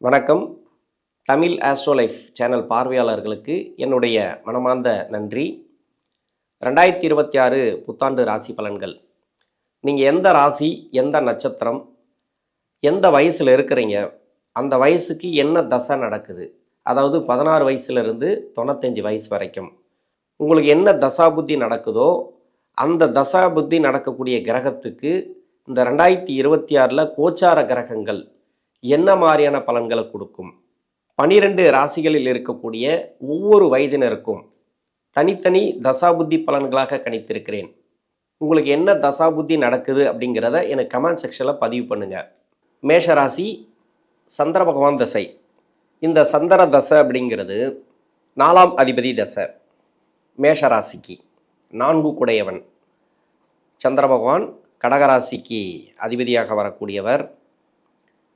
வணக்கம். தமிழ் ஆஸ்ட்ரோலைஃப் சேனல் பார்வையாளர்களுக்கு என்னுடைய மனமார்ந்த நன்றி. 2026 புத்தாண்டு ராசி பலன்கள். நீங்கள் எந்த ராசி, எந்த நட்சத்திரம், எந்த வயசில் இருக்கிறீங்க, அந்த வயசுக்கு என்ன தசை நடக்குது, அதாவது 16 வயசுலேருந்து 95 வயசு வரைக்கும் உங்களுக்கு என்ன தசா புத்தி நடக்குதோ அந்த தசா புத்தி நடக்கக்கூடிய கிரகத்துக்கு இந்த 2026 கோச்சார கிரகங்கள் என்ன மாதிரியான பலன்களை கொடுக்கும், 12 ராசிகளில் இருக்கக்கூடிய ஒவ்வொரு வயதினருக்கும் தனித்தனி தசாபுத்தி பலன்களாக கணித்திருக்கிறேன். உங்களுக்கு என்ன தசாபுத்தி நடக்குது அப்படிங்கிறத எனக்கு கமெண்ட் செக்ஷனில் பதிவு பண்ணுங்க. மேஷராசி, சந்திர பகவான் தசை. இந்த சந்திர தசை அப்படிங்கிறது 4ஆம் அதிபதி தசை. மேஷராசிக்கு 4 குடையவன் சந்திர பகவான், கடகராசிக்கு அதிபதியாக வரக்கூடியவர்.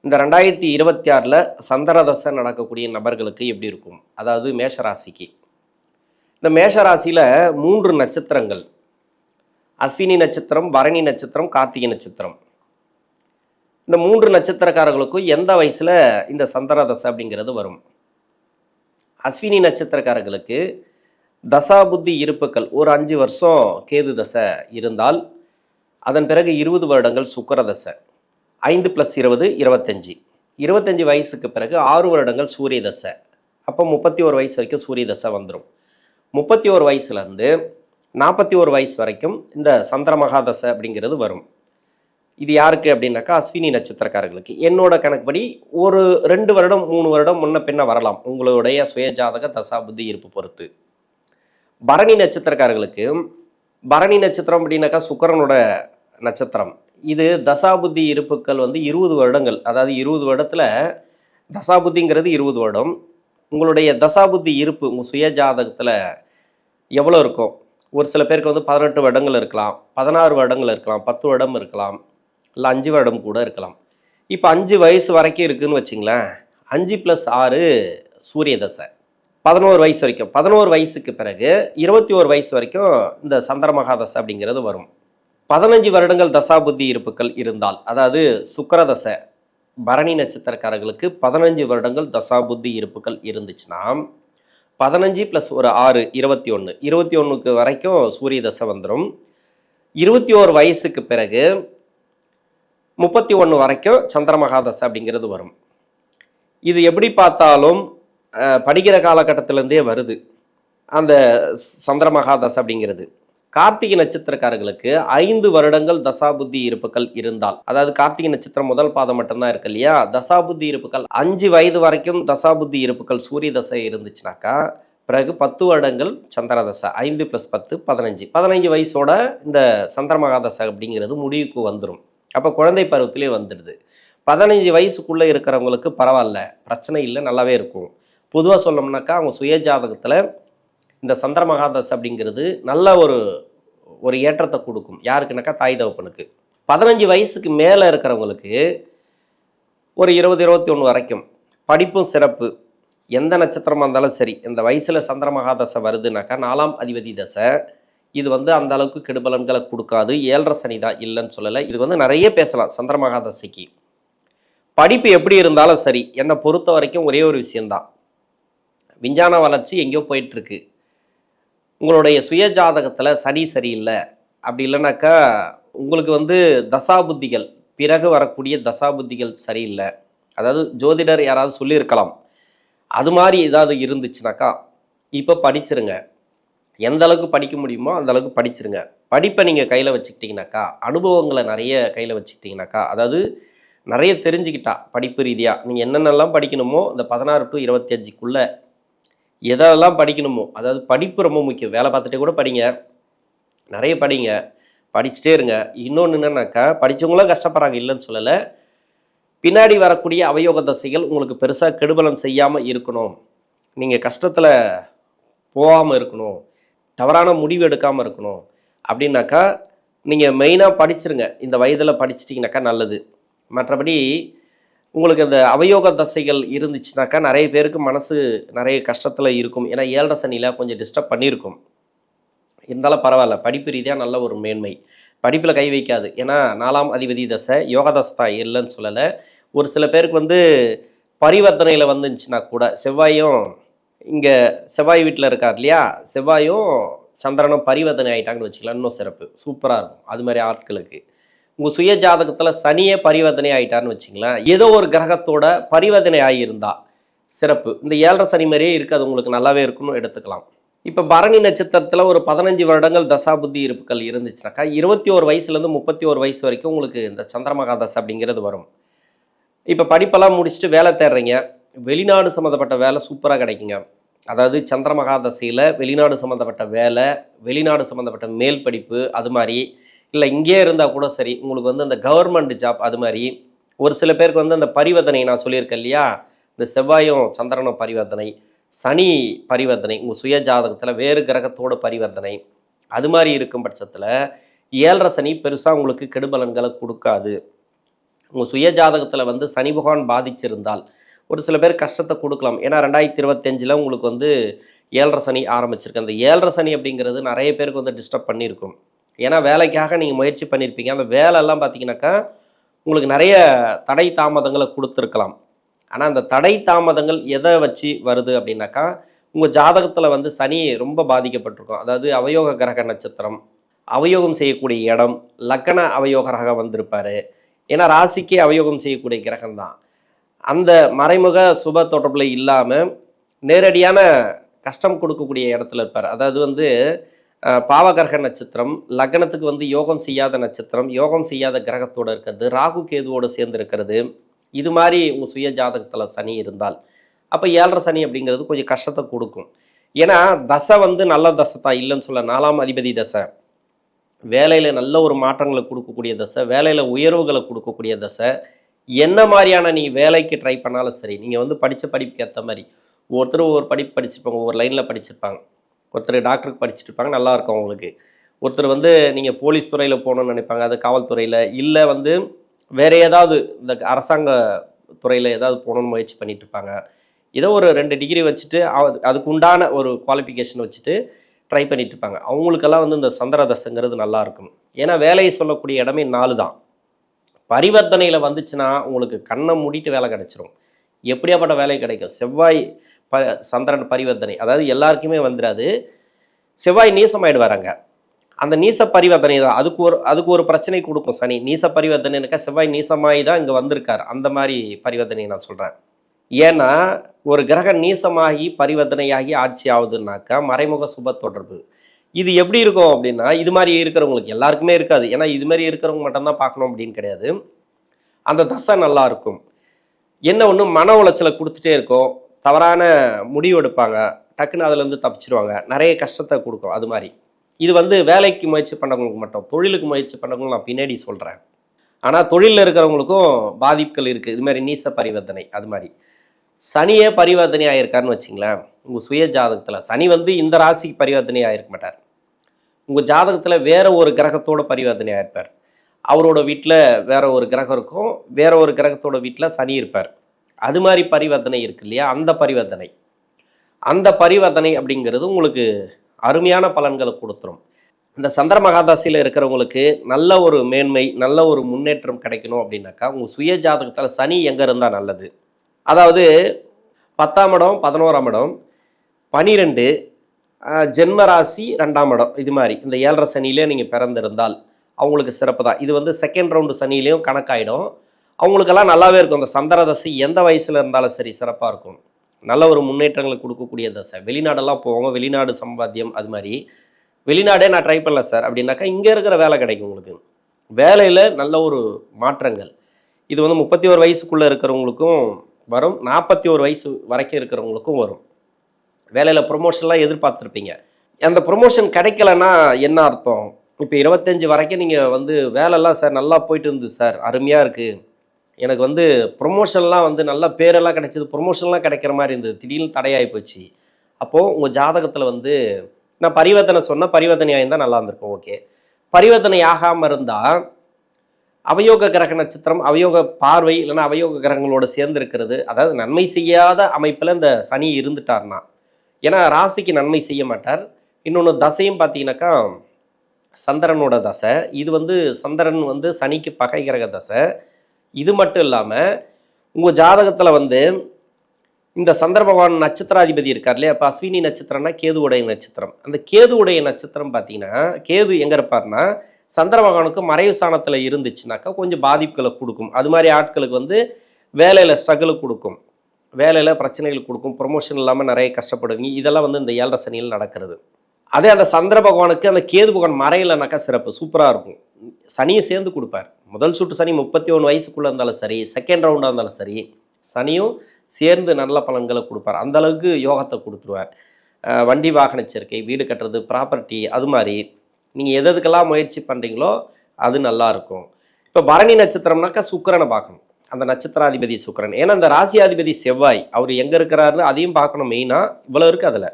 இந்த 2026 சந்திர தசை நடக்கக்கூடிய நபர்களுக்கு எப்படி இருக்கும், அதாவது மேஷராசிக்கு. இந்த மேஷராசியில் 3 நட்சத்திரங்கள், அஸ்வினி நட்சத்திரம், பரணி நட்சத்திரம், கார்த்திகை நட்சத்திரம். இந்த 3 நட்சத்திரக்காரர்களுக்கும் எந்த வயசில் இந்த சந்திர தசை அப்படிங்கிறது வரும்? அஸ்வினி நட்சத்திரக்காரர்களுக்கு தசாபுத்தி இருப்புக்கள் ஒரு 5 வருஷம் கேது தசை இருந்தால் அதன் பிறகு 20 வருடங்கள் சுக்கிர தசை, 5 + 20 25. 25 வயசுக்கு பிறகு 6 வருடங்கள் சூரிய தசை. அப்போ 31 வயசு வரைக்கும் சூரிய தசை வந்துடும். 31 வயசுலேருந்து 41 வயசு வரைக்கும் இந்த சந்திர மகாதசை அப்படிங்கிறது வரும். இது யாருக்கு அப்படின்னாக்கா அஸ்வினி நட்சத்திரக்காரர்களுக்கு. என்னோட கணக்குப்படி ஒரு 2 வருடம் 3 வருடம் முன்ன பின்ன வரலாம், உங்களுடைய சுயஜாதக தசாபுத்தி இருப்பு பொறுத்து. பரணி நட்சத்திரக்காரர்களுக்கு, பரணி நட்சத்திரம் அப்படின்னாக்கா சுக்கிரனோட நட்சத்திரம். இது தசாபுத்தி இருப்புக்கள் 20 வருடங்கள், அதாவது 20 வருடத்தில் தசாபுத்திங்கிறது 20 வருடம். உங்களுடைய தசாபுத்தி இருப்பு உங்கள் சுயஜாதகத்தில் எவ்வளோ இருக்கும்? ஒரு சில பேருக்கு 18 வருடங்கள் இருக்கலாம், 16 வருடங்கள் இருக்கலாம், 10 வருடம் இருக்கலாம், இல்லை 5 வருடம் கூட இருக்கலாம். இப்போ 5 வயசு வரைக்கும் இருக்குதுன்னு வச்சிங்களேன். 5 + 6 சூரிய தசை. 11 வயசு வரைக்கும். 11 வயசுக்கு பிறகு 21 வயசு வரைக்கும் இந்த சந்திர மகாதசை அப்படிங்கிறது வரும். 15 வருடங்கள் தசாபுத்தி இருப்புக்கள் இருந்தால், அதாவது சுக்கிர தசை, பரணி நட்சத்திரக்காரர்களுக்கு 15 வருடங்கள் தசாபுத்தி இருப்புக்கள் இருந்துச்சுன்னா 15 + ஒரு 6 21. 21க்கு வரைக்கும் சூரிய தசை வந்துடும். 21 வயசுக்கு பிறகு 31 வரைக்கும் சந்திர மகாதசை அப்படிங்கிறது வரும். இது எப்படி பார்த்தாலும் படிக்கிற காலகட்டத்திலேருந்தே வருது அந்த சந்திர மகாதசை அப்படிங்கிறது. கார்த்திகை நட்சத்திரக்காரர்களுக்கு 5 வருடங்கள் தசாபுத்தி இருப்புக்கள் இருந்தால், அதாவது கார்த்திகை நட்சத்திரம் முதல் பாதம் மட்டும்தான் இருக்கு இல்லையா, தசாபுத்தி இருப்புக்கள் 5 வயது வரைக்கும் தசாபுத்தி இருப்புக்கள் சூரிய தசை இருந்துச்சுனாக்கா பிறகு 10 வருடங்கள் சந்திர தசை. 5 + 10 15. 15 வயசோட இந்த சந்திர மகாதசை அப்படிங்கிறது முடிவுக்கு வந்துடும். அப்போ குழந்தை பருவத்திலே வந்துடுது. 15 வயசுக்குள்ளே இருக்கிறவங்களுக்கு பரவாயில்ல, பிரச்சனை இல்லை, நல்லாவே இருக்கும். பொதுவாக சொல்லணும்னாக்கா அவங்க சுயஜாதகத்தில் இந்த சந்திர மகாதசை அப்படிங்கிறது நல்ல ஒரு ஏற்றத்தை கொடுக்கும். யாருக்குனாக்கா தாய் தகப்பனுக்கு. 15 வயசுக்கு மேலே இருக்கிறவங்களுக்கு ஒரு 20 21 வரைக்கும் படிப்பும் சிறப்பு. எந்த நட்சத்திரமாக இருந்தாலும் சரி, இந்த வயசில் சந்திர மகாதசை வருதுனாக்கா 4ஆம் அதிபதி தசை. இது அந்த அளவுக்கு கெடுபலன்களை கொடுக்காது. 7.5 சனி தான், இல்லைன்னு சொல்லலை. இது நிறைய பேசலாம் சந்திர மகாதசைக்கு. படிப்பு எப்படி இருந்தாலும் சரி, என்னை பொறுத்த வரைக்கும் ஒரே ஒரு விஷயந்தான், விஞ்ஞான வளர்ச்சி எங்கேயோ போயிட்டுருக்கு. உங்களுடைய சுயஜாதகத்தில் சனி சரியில்லை, அப்படி இல்லைனாக்கா உங்களுக்கு தசாபுத்திகள், பிறகு வரக்கூடிய தசாபுத்திகள் சரியில்லை, அதாவது ஜோதிடர் யாராவது சொல்லியிருக்கலாம், அது மாதிரி ஏதாவது இருந்துச்சுனாக்கா இப்போ படிச்சிருங்க. எந்த அளவுக்கு படிக்க முடியுமோ அந்த அளவுக்கு படிச்சிருங்க. படிப்பை நீங்கள் கையில் வச்சுக்கிட்டிங்கனாக்கா, அனுபவங்களை நிறைய கையில் வச்சுக்கிட்டிங்கனாக்கா, அதாவது நிறைய தெரிஞ்சுக்கிட்டா படிப்பு ரீதியாக நீங்கள் என்னென்னலாம் படிக்கணுமோ இந்த 16 to 25க்குள்ளே எதெல்லாம் படிக்கணுமோ, அதாவது படிப்பு ரொம்ப முக்கியம். வேலை பார்த்துட்டே கூட படிங்க, நிறைய படிங்க, படிச்சுட்டே இருங்க. இன்னொன்று என்னன்னாக்கா, படித்தவங்களாம் கஷ்டப்படுறாங்க, இல்லைன்னு சொல்லலை. பின்னாடி வரக்கூடிய அவயோக தசைகள் உங்களுக்கு பெருசாக கெடுபலம் செய்யாமல் இருக்கணும், நீங்கள் கஷ்டத்தில் போகாமல் இருக்கணும், தவறான முடிவு எடுக்காமல் இருக்கணும் அப்படின்னாக்கா நீங்கள் மெயினாக படிச்சிருங்க. இந்த வயதில் படிச்சிட்டிங்கனாக்கா நல்லது. மற்றபடி உங்களுக்கு அந்த அவயோக தசைகள் இருந்துச்சுனாக்கா நிறைய பேருக்கு மனசு நிறைய கஷ்டத்தில் இருக்கும். ஏன்னா 7.5 சனியில் கொஞ்சம் டிஸ்டர்ப் பண்ணியிருக்கும். இருந்தாலும் பரவாயில்ல, படிப்பு ரீதியாக நல்ல ஒரு மேன்மை. படிப்பில் கை வைக்காது. ஏன்னா 4ஆம் அதிபதி தசை, யோக தசை தான், இல்லைன்னு சொல்லலை. ஒரு சில பேருக்கு பரிவர்த்தனையில் வந்துச்சுன்னா கூட செவ்வாயும் இங்கே செவ்வாய் வீட்டில் இருக்கார் இல்லையா, செவ்வாயும் சந்திரனும் பரிவர்த்தனை ஆகிட்டாங்கன்னு வச்சுக்கலாம், இன்னும் சிறப்பு சூப்பராக இருக்கும். அது மாதிரி ஆட்களுக்கு உங்கள் சுய ஜாதகத்தில் சனியே பரிவர்த்தனை ஆகிட்டார்னு வச்சுங்களேன், ஏதோ ஒரு கிரகத்தோட பரிவர்த்தனை ஆகியிருந்தா சிறப்பு. இந்த 7.5 சனி மாதிரியே இருக்காது, உங்களுக்கு நல்லாவே இருக்குன்னு எடுத்துக்கலாம். இப்போ பரணி நட்சத்திரத்தில் ஒரு 15 வருடங்கள் தசாபுத்தி இருப்புகள் இருந்துச்சுனாக்கா 21 வயசுலேருந்து 31 வயசு வரைக்கும் உங்களுக்கு இந்த சந்திரமகா தசை அப்படிங்கிறது வரும். இப்போ படிப்பெல்லாம் முடிச்சுட்டு வேலை தேடுறீங்க, வெளிநாடு சம்மந்தப்பட்ட வேலை சூப்பராக கிடைக்குங்க. அதாவது சந்திரமகா தசையில் வெளிநாடு சம்மந்தப்பட்ட வேலை, வெளிநாடு சம்மந்தப்பட்ட மேல் படிப்பு, அது மாதிரி இல்லை இங்கே இருந்தால் கூட சரி, உங்களுக்கு வந்து அந்த கவர்மெண்ட் ஜாப், அது மாதிரி ஒரு சில பேருக்கு வந்து அந்த பரிவர்த்தனை நான் சொல்லியிருக்கேன் இல்லையா, இந்த செவ்வாயும் சந்திரனும் பரிவர்த்தனை, சனி பரிவர்த்தனை, உங்கள் சுய ஜாதகத்தில் வேறு கிரகத்தோட பரிவர்த்தனை, அது மாதிரி இருக்கும் பட்சத்தில் 7.5 சனி பெருசாக உங்களுக்கு கெடுபலன்களை கொடுக்காது. உங்கள் சுய ஜாதகத்தில் வந்து சனி பகவான் பாதிச்சிருந்தால் ஒரு சில பேர் கஷ்டத்தை கொடுக்கலாம். ஏன்னா 2025 உங்களுக்கு வந்து 7.5 சனி ஆரம்பிச்சிருக்கு. அந்த 7.5 சனி அப்படிங்கிறது நிறைய பேருக்கு வந்து டிஸ்டர்ப் பண்ணியிருக்கும். ஏன்னா வேலைக்காக நீங்கள் முயற்சி பண்ணியிருப்பீங்க, அந்த வேலையெல்லாம் பார்த்தீங்கன்னாக்கா உங்களுக்கு நிறைய தடை தாமதங்களை கொடுத்துருக்கலாம். ஆனால் அந்த தடை தாமதங்கள் எதை வச்சு வருது அப்படின்னாக்கா, உங்கள் ஜாதகத்தில் வந்து சனி ரொம்ப பாதிக்கப்பட்டிருக்கும். அதாவது அவயோக கிரக நட்சத்திரம், அவயோகம் செய்யக்கூடிய இடம், லக்கண அவயோகராக வந்திருப்பார். ஏன்னா ராசிக்கு அவயோகம் செய்யக்கூடிய கிரகம் தான். அந்த மறைமுக சுப தொடர்பில் இல்லாமல் நேரடியான கஷ்டம் கொடுக்கக்கூடிய இடத்துல இருப்பார். அதாவது வந்து பாவகிரக நட்சத்திரம், லக்னத்துக்கு வந்து யோகம் செய்யாத நட்சத்திரம், யோகம் செய்யாத கிரகத்தோடு இருக்கிறது, ராகு கேதுவோடு சேர்ந்து இருக்கிறது, இது மாதிரி உங்கள் சுய ஜாதகத்தில் சனி இருந்தால் அப்போ 7.5 சனி அப்படிங்கிறது கொஞ்சம் கஷ்டத்தை கொடுக்கும். ஏன்னா தசை வந்து நல்ல தசை தான், இல்லைன்னு சொல்ல, 4ஆம் அதிபதி தசை, வேலையில் நல்ல ஒரு மாற்றங்களை கொடுக்கக்கூடிய தசை, வேலையில் உயர்வுகளை கொடுக்கக்கூடிய தசை. என்ன மாதிரியான நீங்கள் வேலைக்கு ட்ரை பண்ணாலும் சரி, நீங்கள் வந்து படித்த படிப்புக்கு ஏற்ற மாதிரி ஒவ்வொருத்தரும் ஒவ்வொரு படிப்பு படிச்சிருப்பாங்க, ஒவ்வொரு லைனில் படிச்சிருப்பாங்க. ஒருத்தர் டாக்டருக்கு படிச்சுட்டு இருப்பாங்க, நல்லா இருக்கும் அவங்களுக்கு. ஒருத்தர் வந்து நீங்கள் போலீஸ் துறையில் போகணுன்னு நினைப்பாங்க, அது காவல்துறையில், இல்லை வந்து வேறு ஏதாவது இந்த அரசாங்க துறையில் ஏதாவது போகணுன்னு முயற்சி பண்ணிட்டு இருப்பாங்க. ஏதோ ஒரு 2 டிகிரி வச்சுட்டு அதுக்கு உண்டான ஒரு குவாலிஃபிகேஷன் வச்சுட்டு ட்ரை பண்ணிட்டு இருப்பாங்க. அவங்களுக்கெல்லாம் வந்து இந்த சந்திர தசைங்கிறது நல்லாயிருக்கும். ஏன்னா வேலையை சொல்லக்கூடிய இடமே 4 தான். பரிவர்த்தனையில் வந்துச்சுன்னா உங்களுக்கு கண்ணை மூடிட்டு வேலை கிடைச்சிரும். எப்படியாப்பட்ட வேலை கிடைக்கும்? செவ்வாய் சந்திரன் பரிவர்த்தனை, அதாவது எல்லாருக்குமே வந்துடாது. செவ்வாய் நீசமாயிடுவாராங்க. அந்த நீச பரிவர்த்தனை தான் அதுக்கு ஒரு பிரச்சனை கொடுக்கும் சனி. நீச பரிவர்த்தனைக்கா செவ்வாய் நீசமாகி தான் இங்கே வந்திருக்கார். அந்த மாதிரி பரிவர்த்தனை நான் சொல்கிறேன். ஏன்னா ஒரு கிரகம் நீசமாகி பரிவர்த்தனையாகி ஆட்சி ஆகுதுன்னாக்கா மறைமுக சுப தொடர்பு. இது எப்படி இருக்கும் அப்படின்னா, இது மாதிரி இருக்கிறவங்களுக்கு எல்லாருக்குமே இருக்காது. ஏன்னா இது மாதிரி இருக்கிறவங்க மட்டும்தான் பார்க்கணும் அப்படின்னு கிடையாது. அந்த தசை நல்லா இருக்கும். என்ன ஒன்று, மன உளைச்சலை கொடுத்துட்டே இருக்கும், தவறான முடிவு எடுப்பாங்க, டக்குன்னு அதுலேருந்து தப்பிச்சிருவாங்க, நிறைய கஷ்டத்தை கொடுக்கும். அது மாதிரி இது வந்து வேலைக்கு முயற்சி பண்ணுறவங்களுக்கு மட்டும், தொழிலுக்கு முயற்சி பண்ணுறவங்களுக்கு நான் பின்னாடி சொல்கிறேன். ஆனால் தொழிலில் இருக்கிறவங்களுக்கும் பாதிப்புகள் இருக்குது. இது மாதிரி நீச பரிவர்த்தனை, அது மாதிரி சனியே பரிவர்த்தனை ஆகியிருக்காருன்னு வச்சிங்களேன். உங்கள் சுய ஜாதகத்தில் சனி வந்து இந்த ராசிக்கு பரிவர்த்தனை ஆகிருக்க மாட்டார். உங்கள் ஜாதகத்தில் வேற ஒரு கிரகத்தோட பரிவர்த்தனை ஆகிருப்பார். அவரோட வீட்டில் வேற ஒரு கிரகம் இருக்கும், வேற ஒரு கிரகத்தோட வீட்டில் சனி இருப்பார். அது மாதிரி பரிவர்த்தனை இருக்கு இல்லையா, அந்த பரிவர்த்தனை அப்படிங்கிறது உங்களுக்கு அருமையான பலன்களை கொடுத்துரும். இந்த சந்திர மகாதசையில் இருக்கிறவங்களுக்கு நல்ல ஒரு மேன்மை, நல்ல ஒரு முன்னேற்றம் கிடைக்கணும் அப்படின்னாக்கா உங்கள் சுய ஜாதகத்தில் சனி எங்கே இருந்தால் நல்லது? அதாவது 10ஆம் இடம், 11ஆம் இடம், 12, ஜென்மராசி 2ஆம் இடம், இது மாதிரி இந்த 7.5 சனியிலே நீங்கள் பிறந்திருந்தால் அவங்களுக்கு சிறப்பு தான். இது வந்து செகண்ட் ரவுண்டு சனியிலையும் கணக்காயிடும். அவங்களுக்கெல்லாம் நல்லாவே இருக்கும். அந்த சந்திர தசை எந்த வயசில் இருந்தாலும் சரி சிறப்பாக இருக்கும். நல்ல ஒரு முன்னேற்றங்களை கொடுக்கக்கூடிய தசை. வெளிநாடெல்லாம் போவாங்க, வெளிநாடு சம்பாத்தியம், அது மாதிரி வெளிநாடே நான் ட்ரை பண்ணல சார் அப்படின்னாக்கா இங்கே இருக்கிற வேலை கிடைக்கும் உங்களுக்கு. வேலையில் நல்ல ஒரு மாற்றங்கள். இது வந்து 31 வயசுக்குள்ளே இருக்கிறவங்களுக்கும் வரும், 41 வயசு வரைக்கும் இருக்கிறவங்களுக்கும் வரும். வேலையில் ப்ரொமோஷன்லாம் எதிர்பார்த்துருப்பீங்க. அந்த ப்ரொமோஷன் கிடைக்கலன்னா என்ன அர்த்தம்? இப்போ 25 வரைக்கும் நீங்கள் வந்து வேலைலாம் சார் நல்லா போயிட்டு இருந்தது சார், அருமையாக இருக்குது, எனக்கு வந்து ப்ரொமோஷன்லாம் வந்து நல்ல பேரெல்லாம் கிடைச்சிது, ப்ரொமோஷன்லாம் கிடைக்கிற மாதிரி இருந்தது, திடீர்னு தடையாகி போச்சு. அப்போது உங்கள் ஜாதகத்தில் வந்து நான் பரிவர்த்தனை சொன்னால் பரிவர்த்தனை ஆகியிருந்தால் நல்லா இருந்திருக்கும். ஓகே, பரிவர்த்தனை ஆகாமல் இருந்தால் அவயோக கிரக நட்சத்திரம், அவயோக பார்வை, இல்லைன்னா அவயோக கிரகங்களோட சேர்ந்து இருக்கிறது, அதாவது நன்மை செய்யாத அமைப்பில் இந்த சனி இருந்துட்டார்னா, ஏன்னா ராசிக்கு நன்மை செய்ய மாட்டார். இன்னொன்று தசையும் பார்த்தீங்கன்னாக்கா சந்திரனோட தசை. இது வந்து சந்திரன் வந்து சனிக்கு பகை கிரக தசை. இது மட்டும் இல்லாமல் உங்கள் ஜாதகத்தில் வந்து இந்த சந்திர பகவான் நட்சத்திராதிபதி இருக்கார் இல்லையா? இப்போ அஸ்வினி நட்சத்திரம்னா கேதுவுடைய நட்சத்திரம். அந்த கேதுவுடைய நட்சத்திரம் பார்த்தீங்கன்னா, கேது எங்கே இருப்பார்னா சந்திர பகவானுக்கு மறைவு ஸ்தானத்தில் இருந்துச்சுனாக்கா கொஞ்சம் பாதிப்புகளை கொடுக்கும். அது மாதிரி ஆட்களுக்கு வந்து வேலையில் ஸ்ட்ரகிள் கொடுக்கும், வேலையில் பிரச்சனைகள் கொடுக்கும், ப்ரொமோஷன் இல்லாமல் நிறைய கஷ்டப்படுவீங்க. இதெல்லாம் வந்து இந்த 7.5 சனியில் நடக்கிறது. அதே அந்த சந்திர பகவானுக்கு அந்த கேது பகவான் மறையிலனாக்கா சிறப்பு சூப்பராக இருக்கும். சனியை சேர்ந்து கொடுப்பார். முதல் சுற்று சனி 31 வயசுக்குள்ளே இருந்தாலும் சரி, செகண்ட் ரவுண்டாக இருந்தாலும் சரி, சனியும் சேர்ந்து நல்ல பலன்களை கொடுப்பார். அந்த அளவுக்கு யோகத்தை கொடுத்துருவார். வண்டி வாகன சேர்க்கை, வீடு கட்டுறது, ப்ராப்பர்ட்டி, அது மாதிரி நீங்கள் எதுக்கெல்லாம் முயற்சி பண்ணுறீங்களோ அது நல்லாயிருக்கும். இப்போ பரணி நட்சத்திரம்னாக்கா சுக்கிரனை பார்க்கணும். அந்த நட்சத்திராதிபதி சுக்கிரன். ஏன்னா அந்த ராசியாதிபதி செவ்வாய் அவர் எங்கே இருக்கிறாருன்னு அதையும் பார்க்கணும். மெயினாக இவ்வளோ இருக்குது அதில்.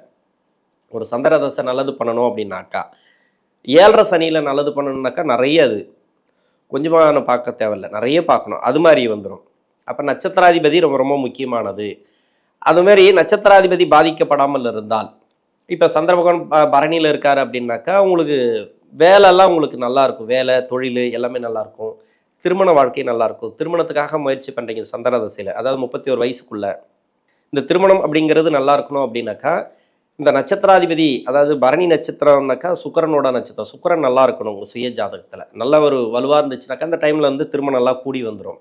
ஒரு சந்திர தசை நல்லது பண்ணணும் அப்படின்னாக்கா, 7.5 சனியில் நல்லது பண்ணணுன்னாக்கா நிறைய, அது கொஞ்சமாக பார்க்க தேவையில்லை, நிறைய பார்க்கணும். அது மாதிரி வந்துடும். அப்போ நட்சத்திராதிபதி ரொம்ப ரொம்ப முக்கியமானது. அதுமாரி நட்சத்திராதிபதி பாதிக்கப்படாமல் இருந்தால், இப்போ சந்திர பகவான் பரணியில் இருக்கார் அப்படின்னாக்கா உங்களுக்கு வேலைலாம் உங்களுக்கு நல்லாயிருக்கும். வேலை, தொழில் எல்லாமே நல்லாயிருக்கும். திருமண வாழ்க்கை நல்லாயிருக்கும். திருமணத்துக்காக முயற்சி பண்ணுறீங்க சந்திர தசையில், அதாவது 31 வயசுக்குள்ளே இந்த திருமணம் அப்படிங்கிறது நல்லா இருக்கணும் அப்படின்னாக்கா, இந்த நட்சத்திராதிபதி அதாவது பரணி நட்சத்திரம்னாக்கா சுக்கிரனோட நட்சத்திரம். சுக்கிரன் நல்லா இருக்கணும் உங்கள் சுய ஜாதகத்தில். நல்ல ஒரு வலுவாக இருந்துச்சுனாக்கா அந்த டைமில் வந்து திருமணம் நல்லா கூடி வந்துடும்.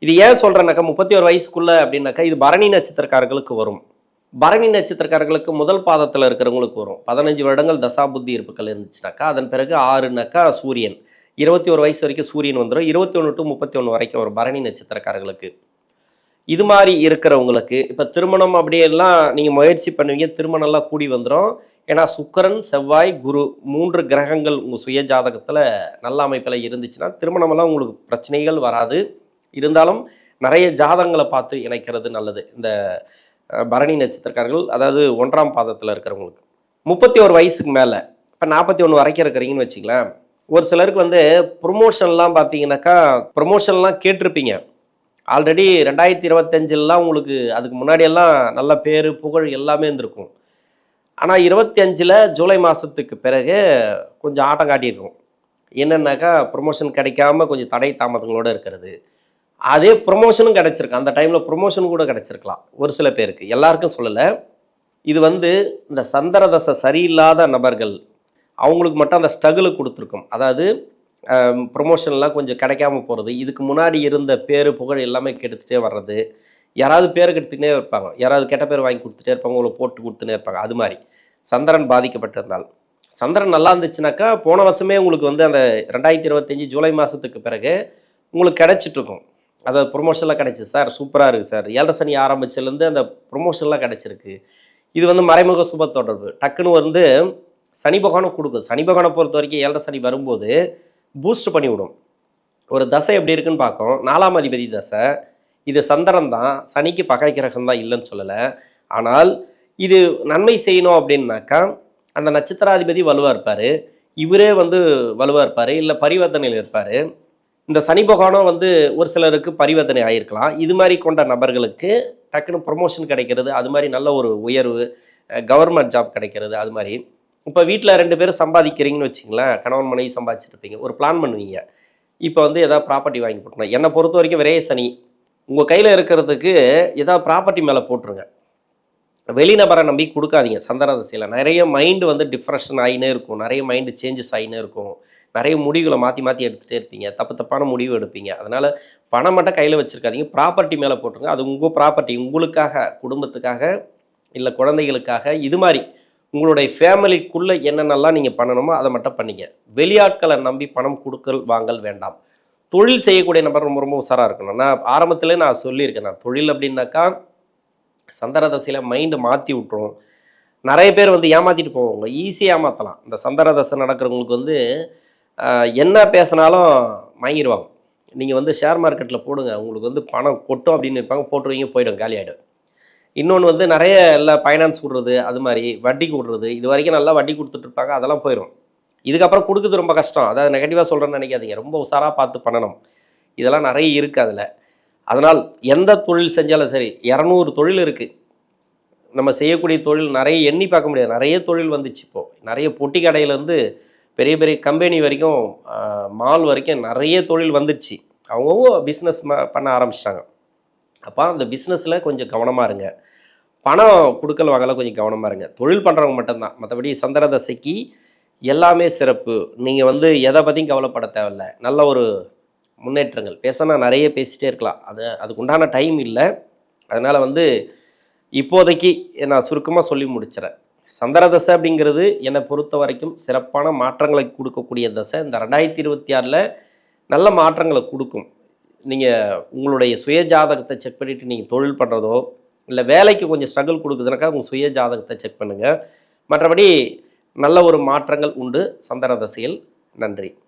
இது ஏன் சொல்கிறேன்னாக்கா 31 வயசுக்குள்ளே அப்படின்னாக்கா இது பரணி நட்சத்திரக்காரர்களுக்கு வரும். பரணி நட்சத்திரக்காரர்களுக்கு முதல் பாதத்தில் இருக்கிறவங்களுக்கு வரும். 15 வருடங்கள் தசாபுத்தி இருப்புகள் இருந்துச்சுனாக்கா, அதன் பிறகு 6னாக்கா சூரியன் 21 வயசு வரைக்கும் சூரியன் வந்துடும். 21 to 31 வரைக்கும் வரும் பரணி நட்சத்திரக்காரர்களுக்கு. இது மாதிரி இருக்கிறவங்களுக்கு இப்போ திருமணம் அப்படியெல்லாம் நீங்கள் முயற்சி பண்ணுவீங்க, திருமணம்லாம் கூடி வந்துடும். ஏன்னா சுக்கிரன், செவ்வாய், குரு 3 கிரகங்கள் உங்கள் சுய ஜாதகத்தில் நல்ல அமைப்பில் இருந்துச்சுன்னா திருமணமெல்லாம் உங்களுக்கு பிரச்சனைகள் வராது. இருந்தாலும் நிறைய ஜாதகங்களை பார்த்து இணைக்கிறது நல்லது. இந்த பரணி நட்சத்திரக்காரர்கள், அதாவது 1ஆம் பாதத்தில் இருக்கிறவங்களுக்கு 31 வயசுக்கு மேலே, இப்போ 41 வரைக்கும் இருக்கிறீங்கன்னு வச்சுக்கலாம். ஒரு சிலருக்கு வந்து ப்ரொமோஷன்லாம் பார்த்தீங்கன்னாக்கா, ப்ரொமோஷன்லாம் கேட்டிருப்பீங்க ஆல்ரெடி. 2025 உங்களுக்கு அதுக்கு முன்னாடியெல்லாம் நல்ல பேர் புகழ் எல்லாமே இருந்திருக்கும். ஆனால் 25 ஜூலை மாதத்துக்கு பிறகு கொஞ்சம் ஆட்டம் காட்டியிருக்கும். என்னென்னாக்கா ப்ரொமோஷன் கிடைக்காம கொஞ்சம் தடை தாமதங்களோடு இருக்கிறது. அதே ப்ரொமோஷனும் கிடச்சிருக்கு. அந்த டைமில் ப்ரொமோஷன் கூட கிடச்சிருக்கலாம் ஒரு சில பேருக்கு, எல்லாருக்கும் சொல்லலை. இது வந்து இந்த சந்திர தசை சரியில்லாத நபர்கள் அவங்களுக்கு மட்டும் அந்த ஸ்ட்ரகிள் கொடுத்துருக்கும். அதாவது ப்ரொமோஷன்லாம் கொஞ்சம் கிடைக்காம போகிறது, இதுக்கு முன்னாடி இருந்த பேர் புகழ் எல்லாமே கெடுத்துகிட்டே வர்றது, யாராவது பேர் கெடுத்துக்கிட்டே இருப்பாங்க, யாராவது கெட்ட பேர் வாங்கி கொடுத்துட்டே இருப்பாங்க, உங்களை போட்டு கொடுத்துட்டே இருப்பாங்க. அது மாதிரி சந்திரன் பாதிக்கப்பட்டிருந்தால், சந்திரன் நல்லா இருந்துச்சுனாக்கா போன வருஷமே உங்களுக்கு வந்து அந்த 2025 ஜூலை மாதத்துக்கு பிறகு உங்களுக்கு கிடச்சிட்ருக்கும். அதாவது ப்ரொமோஷன்லாம் கிடச்சிது சார், சூப்பராக இருக்குது சார், 7.5 சனி ஆரம்பிச்சிலேருந்து அந்த ப்ரொமோஷன்லாம் கிடச்சிருக்கு. இது வந்து மறைமுக சுப தொடர்பு. டக்குன்னு வந்து சனி பகவானும் கொடுக்கும். சனி பகவானை பொறுத்த வரைக்கும் 7.5 சனி வரும்போது பூஸ்ட் பண்ணிவிடும். ஒரு தசை எப்படி இருக்குன்னு பார்க்கும். 4ஆம் அதிபதி தசை. இது சந்திரன் தான், சனிக்கு பகை கிரகம் தான், இல்லைன்னு சொல்லலை. ஆனால் இது நன்மை செய்யணும் அப்படின்னாக்கா அந்த நட்சத்திராதிபதி வலுவாக இருப்பார், இவரே வந்து வலுவாக இருப்பார், இல்லை பரிவர்த்தனையில் இருப்பார். இந்த சனி பகவானும் வந்து ஒரு சிலருக்கு பரிவர்த்தனை ஆகிருக்கலாம். இது மாதிரி கொண்ட நபர்களுக்கு டக்குன்னு ப்ரொமோஷன் கிடைக்கிறது, அது மாதிரி நல்ல ஒரு உயர்வு, கவர்மெண்ட் ஜாப் கிடைக்கிறது. அது மாதிரி இப்போ வீட்டில் 2 பேரும் சம்பாதிக்கிறீங்கன்னு வச்சிங்களேன், கணவன் மனைவி சம்பாதிச்சிருப்பீங்க, ஒரு பிளான் பண்ணுவீங்க, இப்போ வந்து எதாவது ப்ராப்பர்ட்டி வாங்கி போட்டணும். என்னை பொறுத்த வரைக்கும் விரைய சனி உங்கள் கையில் இருக்கிறதுக்கு ஏதாவது ப்ராப்பர்ட்டி மேலே போட்டுருங்க. வெளிநபரை நம்பி கொடுக்காதீங்க. சந்திர தசையில் நிறைய மைண்டு வந்து டிப்ரெஷன் ஆகினே இருக்கும், நிறைய மைண்டு சேஞ்சஸ் ஆகினே இருக்கும், நிறைய முடிவுகளை மாற்றி மாற்றி எடுத்துகிட்டே இருப்பீங்க, தப்பான முடிவு எடுப்பீங்க. அதனால் பணம் மட்டும் கையில் வச்சுருக்காதீங்க, ப்ராப்பர்ட்டி மேலே போட்டுருங்க. அது உங்கள் ப்ராப்பர்ட்டி, உங்களுக்காக, குடும்பத்துக்காக, இல்லை குழந்தைகளுக்காக. இது மாதிரி உங்களுடைய ஃபேமிலிக்குள்ளே என்னென்னலாம் நீங்கள் பண்ணணுமோ அதை மட்டும் பண்ணிங்க. வெளியாட்களை நம்பி பணம் கொடுக்கல் வாங்கல் வேண்டாம். தொழில் செய்யக்கூடிய நபர் ரொம்ப ரொம்ப உஷாராக இருக்கணும். நான் ஆரம்பத்தில் நான் சொல்லியிருக்கேன், நான் தொழில் அப்படின்னாக்கா சந்திர தசையில் மைண்டு மாற்றி விட்டுரும். நிறைய பேர் வந்து ஏமாற்றிட்டு போவாங்க, ஈஸியாக ஏமாற்றலாம். இந்த சந்திர தசை நடக்கிறவங்களுக்கு வந்து என்ன பேசினாலும் வாங்கிடுவாங்க. நீங்கள் வந்து ஷேர் மார்க்கெட்டில் போடுங்க, உங்களுக்கு வந்து பணம் கொட்டும் அப்படின்னு இருப்பாங்க, போட்டுருவீங்க, போய்டும், காலி ஆகிடும். இன்னொன்று வந்து நிறைய எல்லாம் ஃபைனான்ஸ் விட்றது, அது மாதிரி வட்டிக்கு விட்றது, இது வரைக்கும் நல்லா வட்டி கொடுத்துட்ருப்பாங்க, அதெல்லாம் போயிடும். இதுக்கப்புறம் கொடுக்குறது ரொம்ப கஷ்டம். அதாவது நெகட்டிவாக சொல்கிறேன்னு நினைக்காதீங்க, ரொம்ப உஷாராக பார்த்து பண்ணணும். இதெல்லாம் நிறைய இருக்குது அதில். அதனால் எந்த தொழில் செஞ்சாலும் சரி, 200 தொழில் இருக்குது நம்ம செய்யக்கூடிய தொழில், நிறைய எண்ணி பார்க்க முடியாது, நிறைய தொழில் வந்துச்சு. இப்போது நிறைய பொட்டி கடையிலேருந்து பெரிய பெரிய கம்பெனி வரைக்கும், மால் வரைக்கும் நிறைய தொழில் வந்துடுச்சு. அவங்கவுங்க பிஸ்னஸ் பண்ண ஆரம்பிச்சிட்டாங்க. அப்போ அந்த பிஸ்னஸில் கொஞ்சம் கவனமாக இருங்க. பணம் கொடுக்கல் வாங்கல கொஞ்சம் கவனமாக இருங்க. தொழில் பண்ணுறவங்க மட்டும்தான். மற்றபடி சந்திர தசைக்கு எல்லாமே சிறப்பு. நீங்கள் வந்து எதை பற்றியும் கவலைப்பட தேவையில்ல. நல்ல ஒரு முன்னேற்றங்கள். பேசினா நிறைய பேசிகிட்டே இருக்கலாம். அதுக்கு உண்டான டைம் இல்லை. அதனால் வந்து இப்போதைக்கு நான் சுருக்கமாக சொல்லி முடிச்சிடறேன். சந்திர தசை அப்படிங்கிறது என்னை பொறுத்த வரைக்கும் சிறப்பான மாற்றங்களை கொடுக்கக்கூடிய தசை. இந்த 2026 நல்ல மாற்றங்களை கொடுக்கும். நீங்கள் உங்களுடைய சுய ஜாதகத்தை செக் பண்ணிவிட்டு நீங்கள் தொழில் பண்ணுறதோ இல்லை வேலைக்கு கொஞ்சம் ஸ்ட்ரகிள் கொடுக்குதுனாக்கா உங்கள் சுய ஜாதகத்தை செக் பண்ணுங்கள். மற்றபடி நல்ல ஒரு மாற்றங்கள் உண்டு சந்திர தசையில். நன்றி.